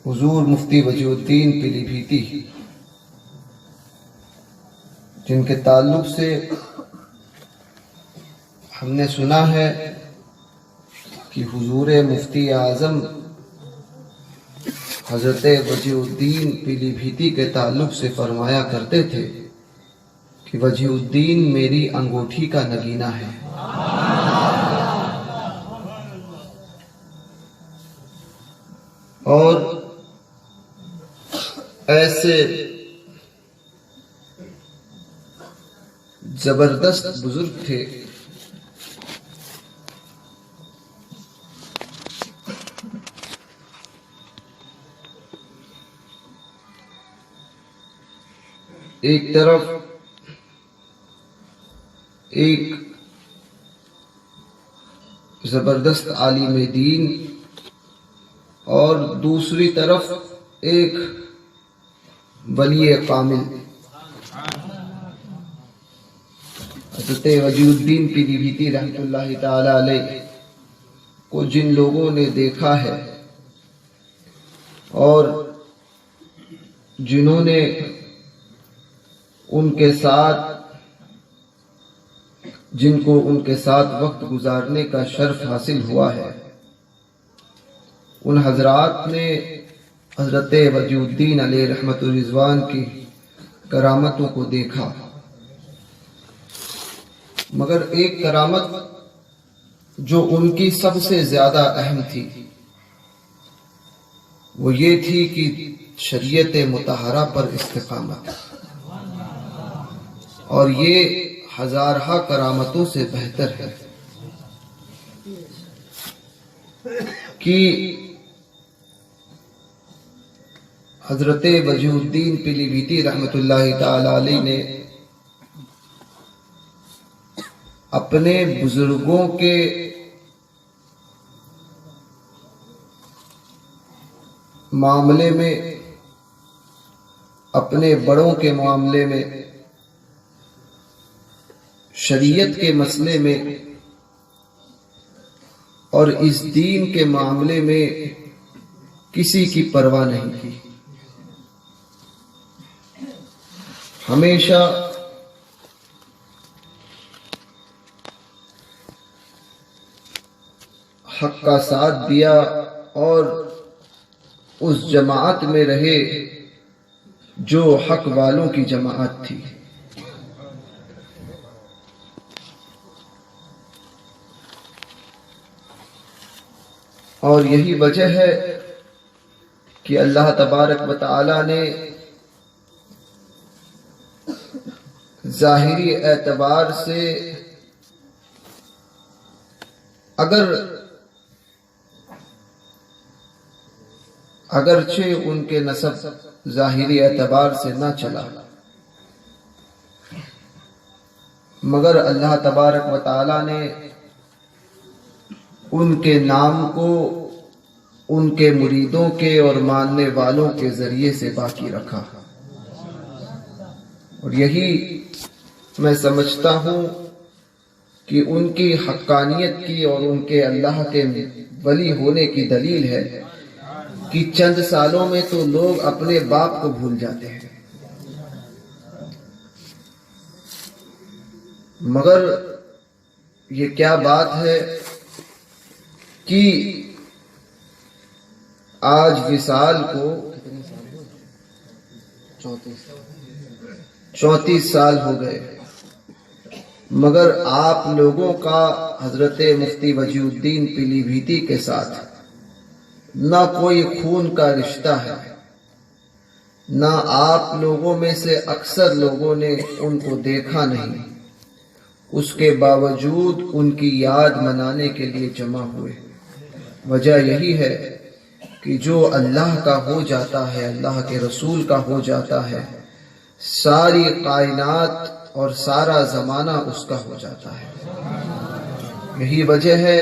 حضور مفتی وجیہ الدین پیلی بھیتی، جن کے تعلق سے ہم نے سنا ہے کہ حضور مفتی اعظم حضرت وجیہ الدین پیلی بھیتی کے تعلق سے فرمایا کرتے تھے کہ وجیہ الدین میری انگوٹھی کا نگینہ ہے۔ اور ایسے زبردست بزرگ تھے ایک طرف ایک زبردست عالم دین اور دوسری طرف ایک ولی کامل حضرت وجیہ الدین پیلی بھیتی رحمۃ اللہ تعالی علیہ کو جن لوگوں نے دیکھا ہے اور جنہوں نے جن کو ان کے ساتھ وقت گزارنے کا شرف حاصل ہوا ہے، ان حضرات نے حضرت وجیہ الدین علیہ رحمت الرضوان کی کرامتوں کو دیکھا، مگر ایک کرامت جو ان کی سب سے زیادہ اہم تھی وہ یہ تھی کہ شریعت مطہرہ پر استقامت، اور یہ ہزارہا کرامتوں سے بہتر ہے کہ حضرت وجیہ الدین پیلی بھیتی رحمت اللہ تعالی علیہ نے اپنے بزرگوں کے معاملے میں، اپنے بڑوں کے معاملے میں، شریعت کے مسئلے میں اور اس دین کے معاملے میں کسی کی پرواہ نہیں کی۔ ہمیشہ حق کا ساتھ دیا اور اس جماعت میں رہے جو حق والوں کی جماعت تھی۔ اور یہی وجہ ہے کہ اللہ تبارک و تعالی نے ظاہری اعتبار سے اگرچہ ان کے نسب ظاہری اعتبار سے نہ چلا، مگر اللہ تبارک و تعالی نے ان کے نام کو ان کے مریدوں کے اور ماننے والوں کے ذریعے سے باقی رکھا۔ اور یہی میں سمجھتا ہوں کہ ان کی حقانیت کی اور ان کے اللہ کے ولی ہونے کی دلیل ہے کہ چند سالوں میں تو لوگ اپنے باپ کو بھول جاتے ہیں، مگر یہ کیا بات ہے کہ آج وصال کو 34 سال ہو گئے، مگر آپ لوگوں کا حضرت مفتی وجیہ الدین پیلی بھیتی کے ساتھ نہ کوئی خون کا رشتہ ہے، نہ آپ لوگوں میں سے اکثر لوگوں نے ان کو دیکھا نہیں، اس کے باوجود ان کی یاد منانے کے لیے جمع ہوئے۔ وجہ یہی ہے کہ جو اللہ کا ہو جاتا ہے، اللہ کے رسول کا ہو جاتا ہے، ساری کائنات اور سارا زمانہ اس کا ہو جاتا ہے۔ یہی وجہ ہے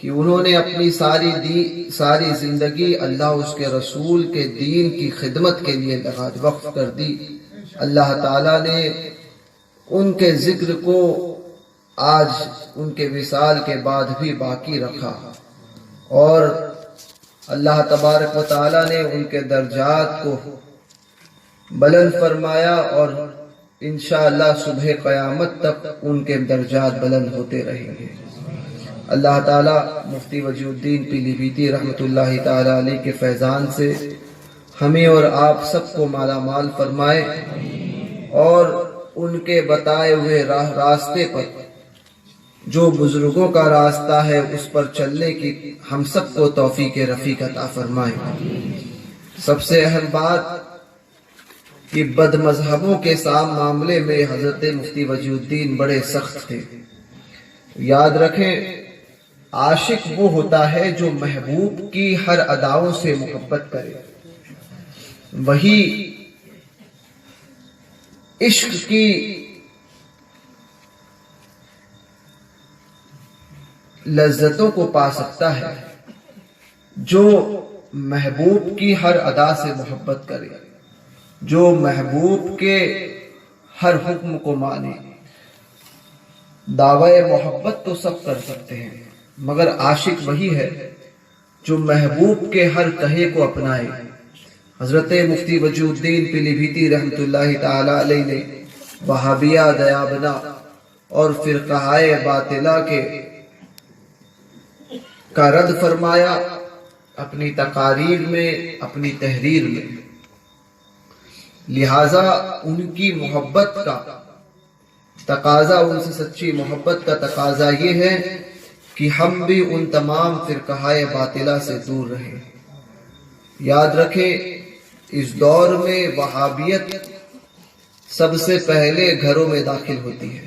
کہ انہوں نے اپنی ساری زندگی اللہ اس کے رسول کے دین کی خدمت کے لیے وقف کر دی۔ اللہ تعالیٰ نے ان کے ذکر کو آج ان کے وصال کے بعد بھی باقی رکھا، اور اللہ تبارک و تعالی نے ان کے درجات کو بلند فرمایا اور انشاءاللہ صبح قیامت تک ان کے درجات بلند ہوتے رہیں گے۔ اللہ تعالیٰ مفتی وجیہ الدین پیلی بھیتی رحمۃ اللہ تعالیٰ علیہ کے فیضان سے ہمیں اور آپ سب کو مالا مال فرمائے اور ان کے بتائے ہوئے راستے پر جو بزرگوں کا راستہ ہے اس پر چلنے کی ہم سب کو توفیق رفیق عطا فرمائے۔ سب سے اہم بات کہ بد مذہبوں کے معاملے میں حضرت مفتی وجیہ الدین بڑے سخت تھے۔ یاد رکھیں، عاشق وہ ہوتا ہے جو محبوب کی ہر اداؤں سے محبت کرے، وہی عشق کی لذتوں کو پا سکتا ہے جو محبوب کی ہر ادا سے محبت کرے، جو محبوب کے ہر حکم کو مانے۔ دعوی محبت تو سب کر سکتے ہیں، مگر عاشق وہی ہے جو محبوب کے ہر کہے کو اپنائے۔ حضرت مفتی وجیہ الدین پیلی بھیتی رحمۃ اللہ تعالی علیہ نے وہابیہ دیابنا اور فرقہ باطلہ کا رد فرمایا اپنی تقاریر میں، اپنی تحریر میں۔ لہٰذا ان کی محبت کا تقاضا، ان سے سچی محبت کا تقاضا یہ ہے کہ ہم بھی ان تمام فرقہ باطلہ سے دور رہیں۔ یاد رکھیں، اس دور میں وہابیت سب سے پہلے گھروں میں داخل ہوتی ہے۔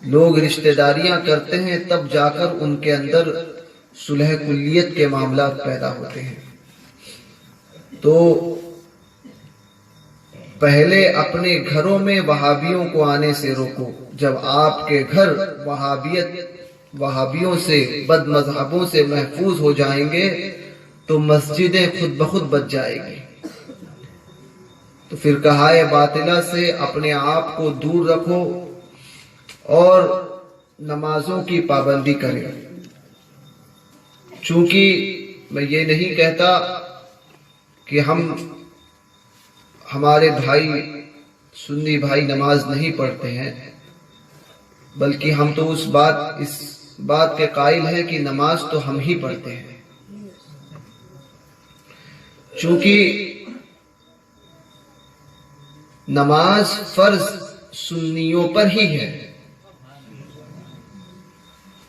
لوگ رشتہ داریاں کرتے ہیں، تب جا کر ان کے اندر صلح کلیت کے معاملات پیدا ہوتے ہیں۔ تو پہلے اپنے گھروں میں وہابیوں کو آنے سے روکو۔ جب آپ کے گھر وہابیوں سے، بد مذہبوں سے محفوظ ہو جائیں گے تو مسجدیں خود بخود بچ جائیں گی۔ تو فرقہ باطلہ سے اپنے آپ کو دور رکھو اور نمازوں کی پابندی کریں۔ چونکہ میں یہ نہیں کہتا کہ ہمارے بھائی سنی بھائی نماز نہیں پڑھتے ہیں، بلکہ ہم تو اس بات کے قائل ہیں کہ نماز تو ہم ہی پڑھتے ہیں، چونکہ نماز فرض سنیوں پر ہی ہے،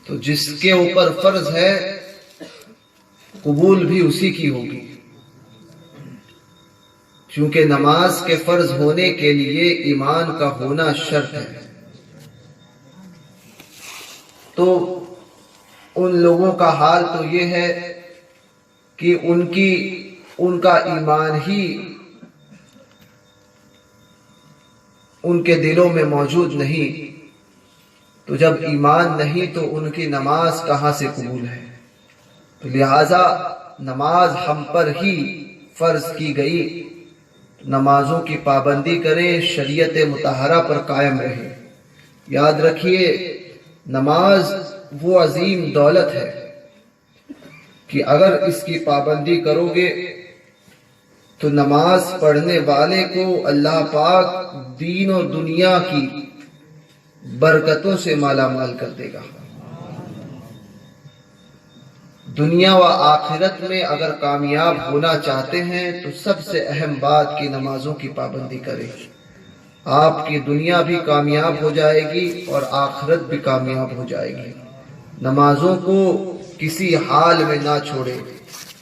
تو جس کے اوپر فرض ہے قبول بھی اسی کی ہوگی، کیونکہ نماز کے فرض ہونے کے لیے ایمان کا ہونا شرط ہے۔ تو ان لوگوں کا حال تو یہ ہے کہ ان کا ایمان ہی ان کے دلوں میں موجود نہیں، تو جب ایمان نہیں تو ان کی نماز کہاں سے قبول ہے؟ تو لہٰذا نماز ہم پر ہی فرض کی گئی، نمازوں کی پابندی کریں، شریعت مطہرہ پر قائم رہیں۔ یاد رکھیے، نماز وہ عظیم دولت ہے کہ اگر اس کی پابندی کرو گے تو نماز پڑھنے والے کو اللہ پاک دین اور دنیا کی برکتوں سے مالا مال کر دے گا۔ دنیا و آخرت میں اگر کامیاب ہونا چاہتے ہیں تو سب سے اہم بات کی نمازوں کی پابندی کریں۔ آپ کی دنیا بھی کامیاب ہو جائے گی اور آخرت بھی کامیاب ہو جائے گی۔ نمازوں کو کسی حال میں نہ چھوڑے۔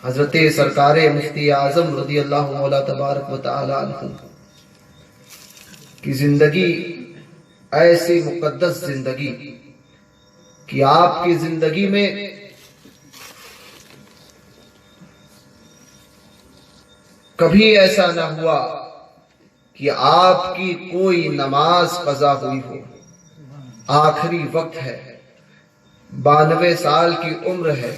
حضرت سرکار مفتی اعظم رضی اللہ مولا تبارک و تعالی عنہ کی زندگی ایسی مقدس زندگی کہ آپ کی زندگی میں کبھی ایسا نہ ہوا کہ آپ کی کوئی نماز قضا ہوئی ہو۔ آخری وقت ہے، 92 سال کی عمر ہے،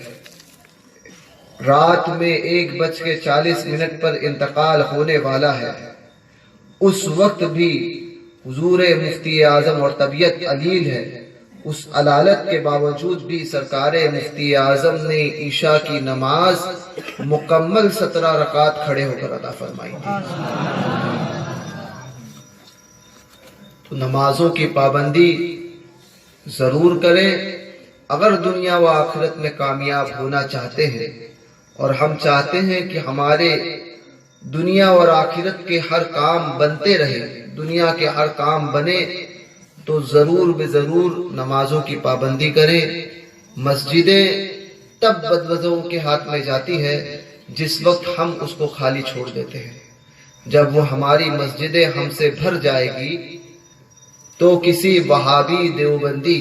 رات میں 1:40 پر انتقال ہونے والا ہے۔ اس وقت بھی حضور مفتی اعظم اور طبیعت علیل ہے، اس علالت کے باوجود بھی سرکار مفتی اعظم نے عشاء کی نماز مکمل 17 رکعت کھڑے ہو کر ادا فرمائی تھی۔ تو نمازوں کی پابندی ضرور کریں اگر دنیا و آخرت میں کامیاب ہونا چاہتے ہیں، اور ہم چاہتے ہیں کہ ہمارے دنیا اور آخرت کے ہر کام بنتے رہے، دنیا کے ہر کام بنے، تو ضرور بے ضرور نمازوں کی پابندی کریں۔ مسجدیں تب بدوزوں کے ہاتھ میں جاتی ہے جس وقت ہم اس کو خالی چھوڑ دیتے ہیں۔ جب وہ ہماری مسجدیں ہم سے بھر جائے گی تو کسی وہابی دیوبندی،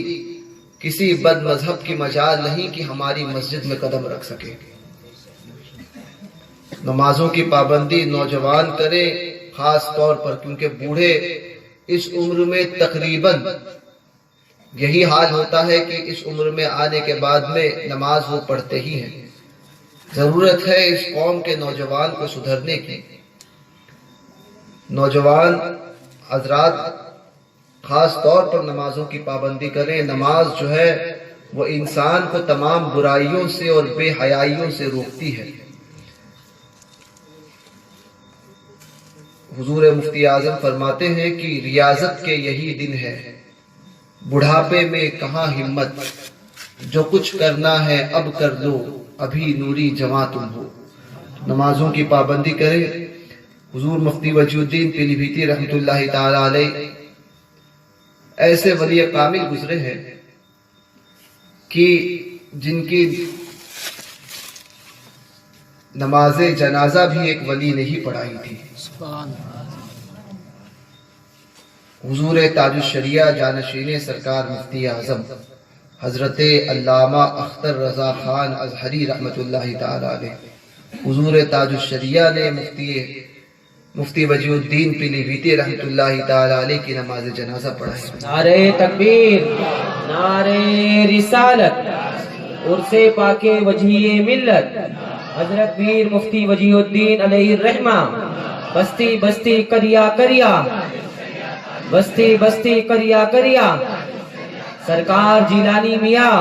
کسی بد مذہب کی مجال نہیں کہ ہماری مسجد میں قدم رکھ سکے۔ نمازوں کی پابندی نوجوان کریں خاص طور پر، کیونکہ بوڑھے اس عمر میں تقریباً یہی حال ہوتا ہے کہ اس عمر میں آنے کے بعد میں نماز وہ پڑھتے ہی ہیں۔ ضرورت ہے اس قوم کے نوجوان کو سدھرنے کی۔ نوجوان حضرات خاص طور پر نمازوں کی پابندی کریں۔ نماز جو ہے وہ انسان کو تمام برائیوں سے اور بے حیائیوں سے روکتی ہے۔ حضور مفتی اعظم فرماتے ہیں کہ ریاضت کے یہی دن ہے، بڑھاپے میں کہاں ہمت، جو کچھ کرنا ہے اب کر لو، ابھی نوری جواں تم ہو۔ نمازوں کی پابندی کریں۔ حضور مفتی وجی الدین پیلی بھیتی رحمۃ اللہ تعالی علیہ ایسے ولی کامل گزرے ہیں کہ جن کی نماز جنازہ بھی ایک ولی نے ہی پڑھائی تھی۔ حضور تاج الشریعہ جانشین سرکار مفتی اعظم حضرت علامہ اختر رضا خان ازہری رحمۃ اللہ تعالی علیہ، حضور تاج الشریعہ نے مفتی وجی الدین پیلی بھیتی رحمۃ اللہ تعالی علیہ کی نماز جنازہ پڑھائی۔ نعرہ تکبیر، نعرہ رسالت، عرص پاک وجی ملت حضرت پیر مفتی وجی الدین علیہ الرحمہ، بستی بستی کریا کریا، بستی بستی کریا کریا، سرکار جیلانی میاں